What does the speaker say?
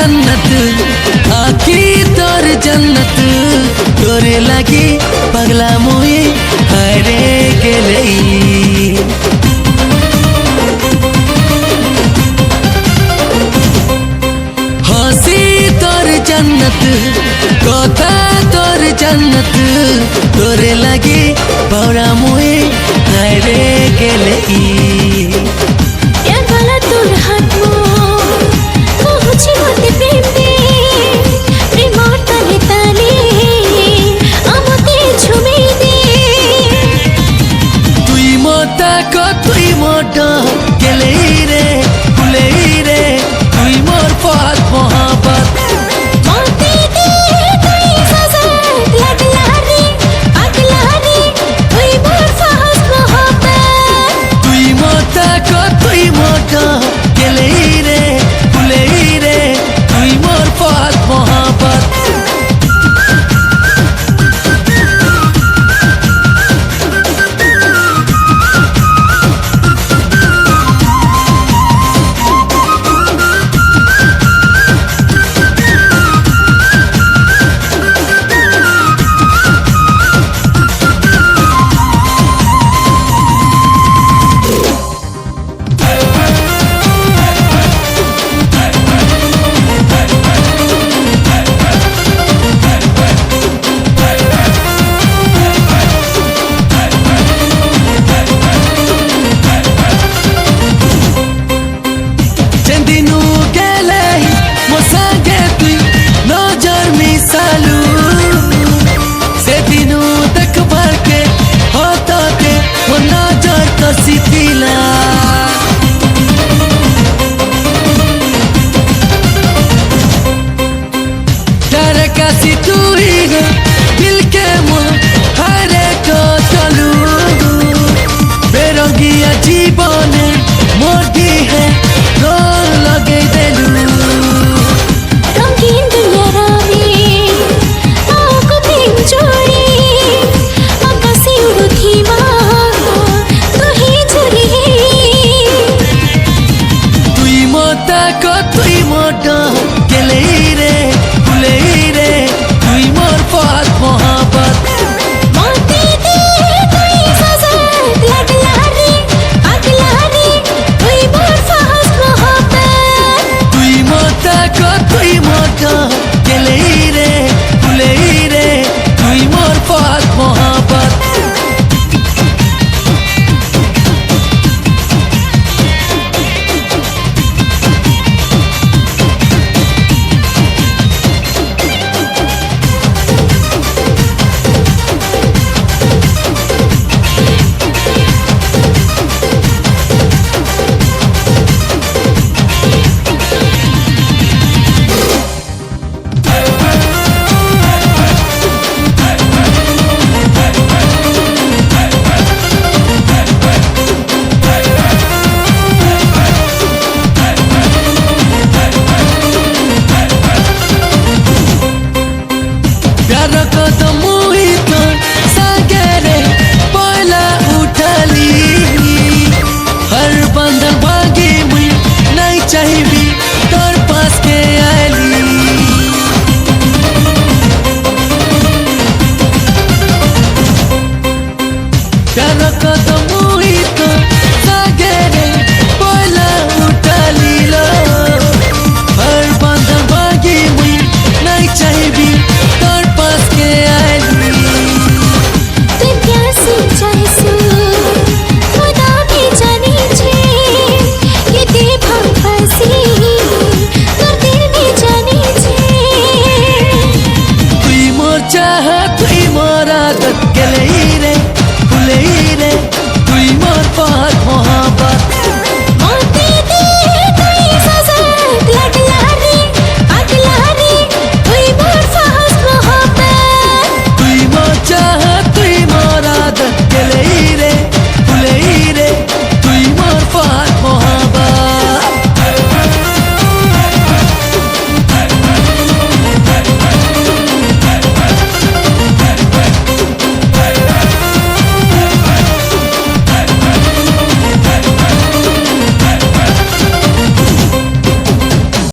जन्नत आखी तोर जन्नत तोरे लगी पगला मुई हरे गेले हसी तोर जन्नत कथा तोर जन्नत तोरे लगी बौरा मुई हरे गेले तुई मोटा गेले रे भूले रे तुई मोर पास मोहब्बत तुई मोटा को तुई मोटा गेले रे भूले रे तुई मोर पास मोहब्बत कैसी तू ही है दिल के हरे को चलू बेरंगिया जीवन मोदी है रो लगे देलू रंगीन दुनिया रावी को दिन जोड़ी आकाशी उड़ती तू ही चली तुई मोटा को तुई मोटा गेले रे भूले रे तुई मोर पास मोहब्बत तुई मोटा को तुई मोटा गेले रे भूले रे तुई मोर पास मोहब्बत चाहत तुई मोरा